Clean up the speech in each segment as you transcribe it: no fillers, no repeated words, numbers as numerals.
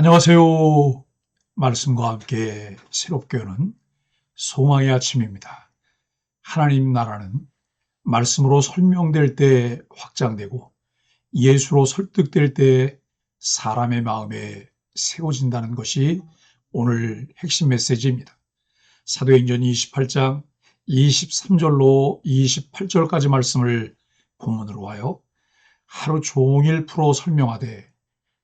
안녕하세요. 말씀과 함께 새롭게 오는 소망의 아침입니다. 하나님 나라는 말씀으로 설명될 때 확장되고 예수로 설득될 때 사람의 마음에 세워진다는 것이 오늘 핵심 메시지입니다. 사도행전 28장 23절로 28절까지 말씀을 본문으로 하여 하루 종일 풀어 설명하되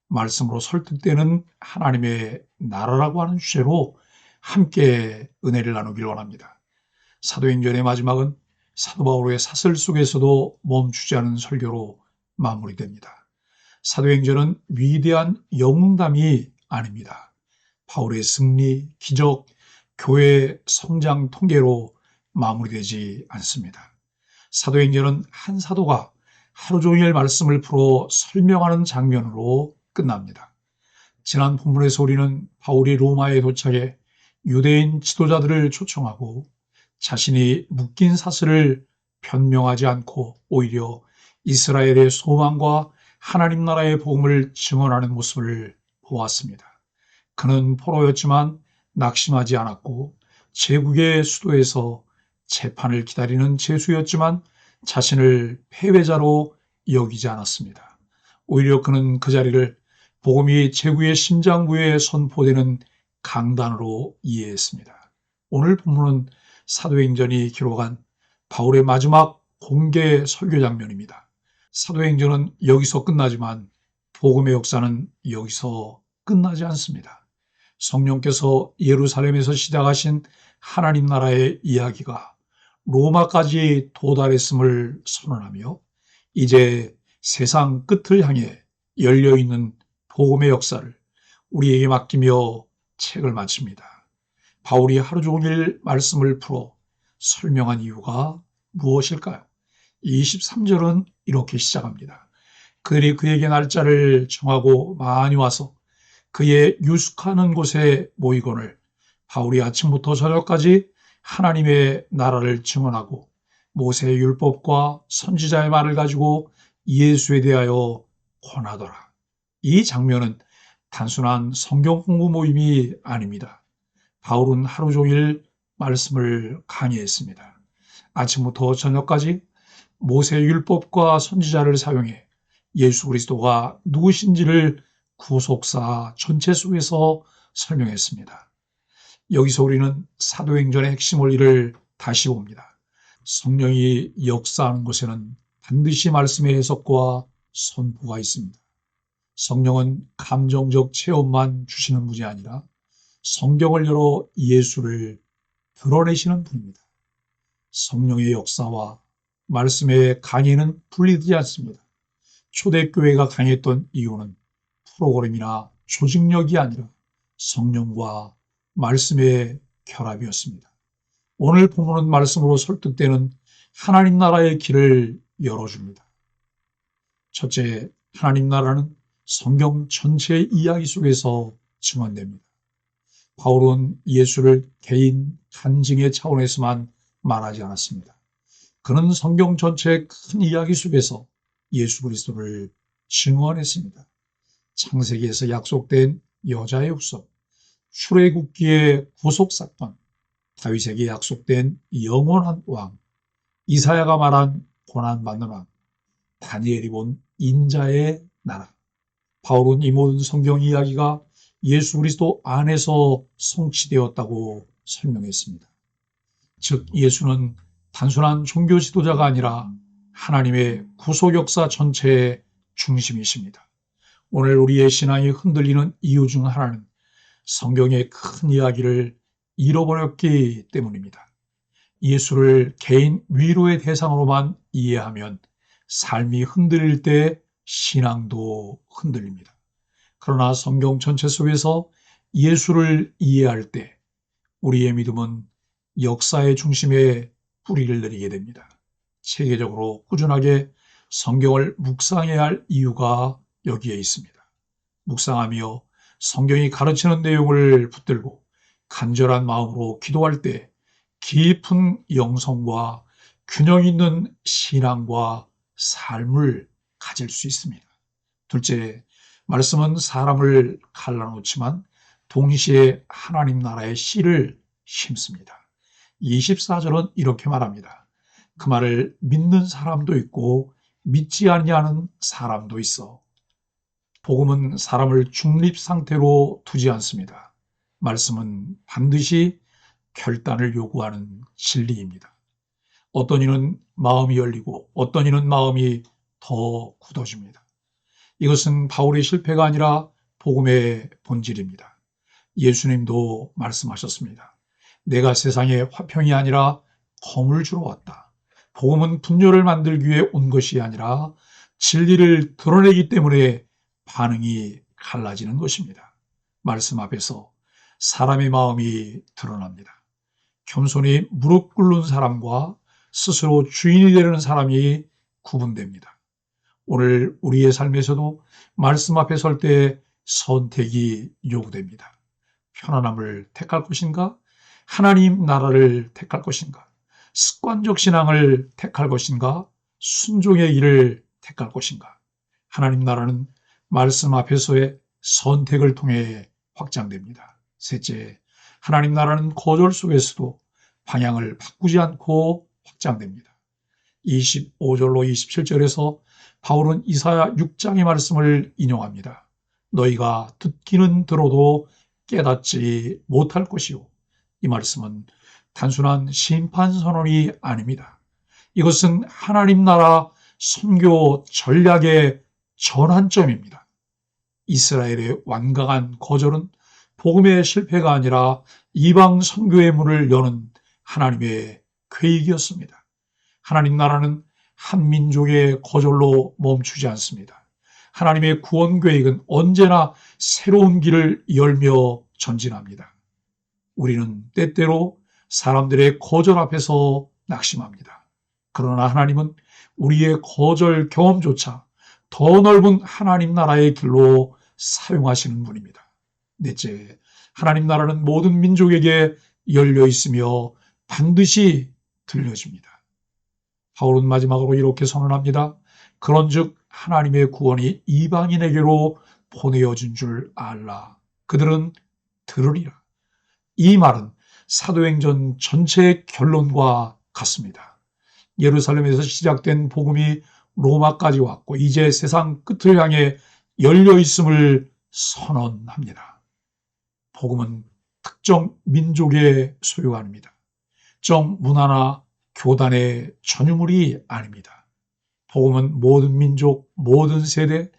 말씀으로 설득되는 하나님의 나라라고 하는 주제로 함께 은혜를 나누길 원합니다. 사도행전의 마지막은 사도 바울의 사슬 속에서도 멈추지 않은 설교로 마무리됩니다. 사도행전은 위대한 영웅담이 아닙니다. 바울의 승리, 기적, 교회 성장 통계로 마무리되지 않습니다. 사도행전은 한 사도가 하루 종일 말씀을 풀어 설명하는 장면으로 끝납니다. 지난 본문에서 우리는 바울이 로마에 도착해 유대인 지도자들을 초청하고 자신이 묶인 사슬을 변명하지 않고 오히려 이스라엘의 소망과 하나님 나라의 복음을 증언하는 모습을 보았습니다. 그는 포로였지만 낙심하지 않았고 제국의 수도에서 재판을 기다리는 죄수였지만 자신을 패배자로 여기지 않았습니다. 오히려 그는 그 자리를 복음이 제국의 심장부에 선포되는 강단으로 이해했습니다. 오늘 본문은 사도행전이 기록한 바울의 마지막 공개 설교 장면입니다. 사도행전은 여기서 끝나지만 복음의 역사는 여기서 끝나지 않습니다. 성령께서 예루살렘에서 시작하신 하나님 나라의 이야기가 로마까지 도달했음을 선언하며 이제 세상 끝을 향해 열려있는 복음의 역사를 우리에게 맡기며 책을 마칩니다. 바울이 하루 종일 말씀을 풀어 설명한 이유가 무엇일까요? 23절은 이렇게 시작합니다. 그들이 그에게 날짜를 정하고 많이 와서 그의 유숙하는 곳에 모이거늘 바울이 아침부터 저녁까지 하나님의 나라를 증언하고 모세의 율법과 선지자의 말을 가지고 예수에 대하여 권하더라. 이 장면은 단순한 성경 공부 모임이 아닙니다. 바울은 하루 종일 말씀을 강의했습니다. 아침부터 저녁까지 모세의 율법과 선지자를 사용해 예수 그리스도가 누구신지를 구속사 전체 속에서 설명했습니다. 여기서 우리는 사도행전의 핵심 원리를 다시 봅니다. 성령이 역사하는 곳에는 반드시 말씀의 해석과 선포가 있습니다. 성령은 감정적 체험만 주시는 분이 아니라 성경을 열어 예수를 드러내시는 분입니다. 성령의 역사와 말씀의 강의는 분리되지 않습니다. 초대교회가 강했던 이유는 프로그램이나 조직력이 아니라 성령과 말씀의 결합이었습니다. 오늘 본문은 말씀으로 설득되는 하나님 나라의 길을 열어줍니다. 첫째, 하나님 나라는 성경 전체의 이야기 속에서 증언됩니다. 바울은 예수를 개인 간증의 차원에서만 말하지 않았습니다. 그는 성경 전체의 큰 이야기 속에서 예수 그리스도를 증언했습니다. 창세기에서 약속된 여자의 후손, 출애굽기의 구속사건, 다윗에게 약속된 영원한 왕, 이사야가 말한 고난받는 왕, 다니엘이 본 인자의 나라. 바울은 이 모든 성경 이야기가 예수 그리스도 안에서 성취되었다고 설명했습니다. 즉 예수는 단순한 종교 지도자가 아니라 하나님의 구속 역사 전체의 중심이십니다. 오늘 우리의 신앙이 흔들리는 이유 중 하나는 성경의 큰 이야기를 잃어버렸기 때문입니다. 예수를 개인 위로의 대상으로만 이해하면 삶이 흔들릴 때 신앙도 흔들립니다. 그러나 성경 전체 속에서 예수를 이해할 때 우리의 믿음은 역사의 중심에 뿌리를 내리게 됩니다. 체계적으로 꾸준하게 성경을 묵상해야 할 이유가 여기에 있습니다. 묵상하며 성경이 가르치는 내용을 붙들고 간절한 마음으로 기도할 때 깊은 영성과 균형 있는 신앙과 삶을 가질 수 있습니다. 둘째, 말씀은 사람을 갈라놓지만 동시에 하나님 나라의 씨를 심습니다. 24절은 이렇게 말합니다. 그 말을 믿는 사람도 있고 믿지 아니하는 사람도 있어. 복음은 사람을 중립 상태로 두지 않습니다. 말씀은 반드시 결단을 요구하는 진리입니다. 어떤 이는 마음이 열리고 어떤 이는 마음이 더 굳어집니다. 이것은 바울의 실패가 아니라 복음의 본질입니다. 예수님도 말씀하셨습니다. 내가 세상에 화평이 아니라 검을 주러 왔다. 복음은 분열을 만들기 위해 온 것이 아니라 진리를 드러내기 때문에 반응이 갈라지는 것입니다. 말씀 앞에서 사람의 마음이 드러납니다. 겸손히 무릎 꿇는 사람과 스스로 주인이 되는 사람이 구분됩니다. 오늘 우리의 삶에서도 말씀 앞에 설 때 선택이 요구됩니다. 편안함을 택할 것인가? 하나님 나라를 택할 것인가? 습관적 신앙을 택할 것인가? 순종의 길을 택할 것인가? 하나님 나라는 말씀 앞에서의 선택을 통해 확장됩니다. 셋째, 하나님 나라는 거절 속에서도 방향을 바꾸지 않고 확장됩니다. 25절로 27절에서 바울은 이사야 6장의 말씀을 인용합니다. 너희가 듣기는 들어도 깨닫지 못할 것이요. 이 말씀은 단순한 심판 선언이 아닙니다. 이것은 하나님 나라 선교 전략의 전환점입니다. 이스라엘의 완강한 거절은 복음의 실패가 아니라 이방 선교의 문을 여는 하나님의 계획이었습니다. 하나님 나라는 한 민족의 거절로 멈추지 않습니다. 하나님의 구원 계획은 언제나 새로운 길을 열며 전진합니다. 우리는 때때로 사람들의 거절 앞에서 낙심합니다. 그러나 하나님은 우리의 거절 경험조차 더 넓은 하나님 나라의 길로 사용하시는 분입니다. 넷째, 하나님 나라는 모든 민족에게 열려 있으며 반드시 들려집니다. 바울은 마지막으로 이렇게 선언합니다. 그런즉 하나님의 구원이 이방인에게로 보내어진 줄 알라. 그들은 들으리라. 이 말은 사도행전 전체의 결론과 같습니다. 예루살렘에서 시작된 복음이 로마까지 왔고 이제 세상 끝을 향해 열려 있음을 선언합니다. 복음은 특정 민족의 소유가 아닙니다. 특정 문화나 교단의 전유물이 아닙니다. 복음은 모든 민족, 모든 세대,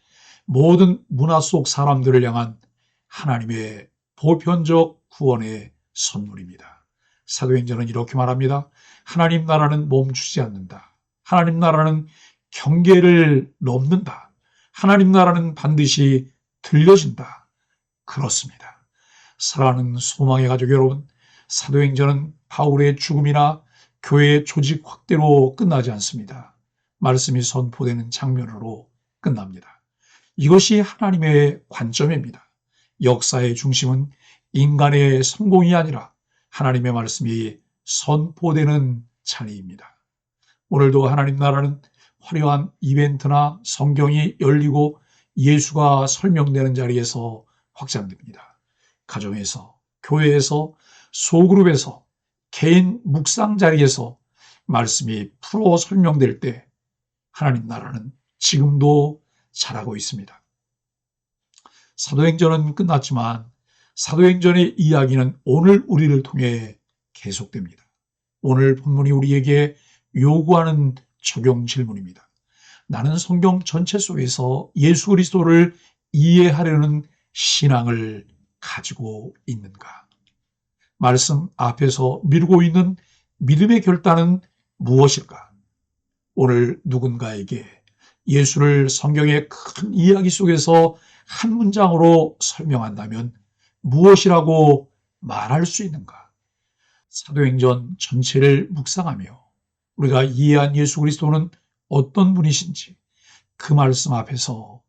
모든 문화 속 사람들을 향한 하나님의 보편적 구원의 선물입니다. 사도행전은 이렇게 말합니다. 하나님 나라는 멈추지 않는다. 하나님 나라는 경계를 넘는다. 하나님 나라는 반드시 들려진다. 그렇습니다. 사랑하는 소망의 가족 여러분, 사도행전은 바울의 죽음이나 교회의 조직 확대로 끝나지 않습니다. 말씀이 선포되는 장면으로 끝납니다. 이것이 하나님의 관점입니다. 역사의 중심은 인간의 성공이 아니라 하나님의 말씀이 선포되는 자리입니다. 오늘도 하나님 나라는 화려한 이벤트나 성경이 열리고 예수가 설명되는 자리에서 확장됩니다. 가정에서, 교회에서, 소그룹에서, 개인 묵상 자리에서 말씀이 풀어 설명될 때 하나님 나라는 지금도 자라고 있습니다. 사도행전은 끝났지만 사도행전의 이야기는 오늘 우리를 통해 계속됩니다. 오늘 본문이 우리에게 요구하는 적용 질문입니다. 나는 성경 전체 속에서 예수 그리스도를 이해하려는 신앙을 가지고 있는가? 말씀 앞에서 미루고 있는 믿음의 결단은 무엇일까? 오늘 누군가에게 예수를 성경의 큰 이야기 속에서 한 문장으로 설명한다면 무엇이라고 말할 수 있는가? 사도행전 전체를 묵상하며 우리가 이해한 예수 그리스도는 어떤 분이신지 그 말씀 앞에서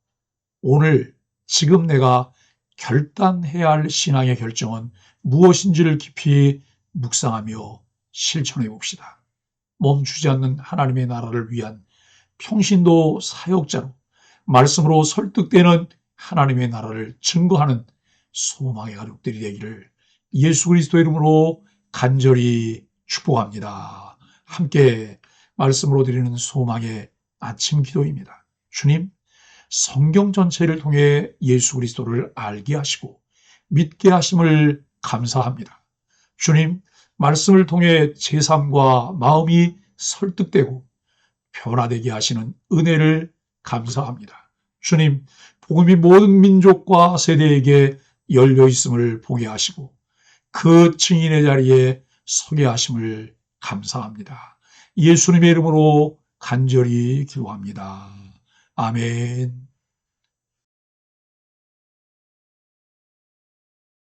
오늘 지금 내가 결단해야 할 신앙의 결정은 무엇인지를 깊이 묵상하며 실천해 봅시다. 멈추지 않는 하나님의 나라를 위한 평신도 사역자로 말씀으로 설득되는 하나님의 나라를 증거하는 소망의 가족들이 되기를 예수 그리스도의 이름으로 간절히 축복합니다. 함께 말씀으로 드리는 소망의 아침 기도입니다. 주님, 성경 전체를 통해 예수 그리스도를 알게 하시고 믿게 하심을 감사합니다. 주님, 말씀을 통해 제 삶과 마음이 설득되고 변화되게 하시는 은혜를 감사합니다. 주님, 복음이 모든 민족과 세대에게 열려 있음을 보게 하시고 그 증인의 자리에 서게 하심을 감사합니다. 예수님의 이름으로 간절히 기도합니다. 아멘.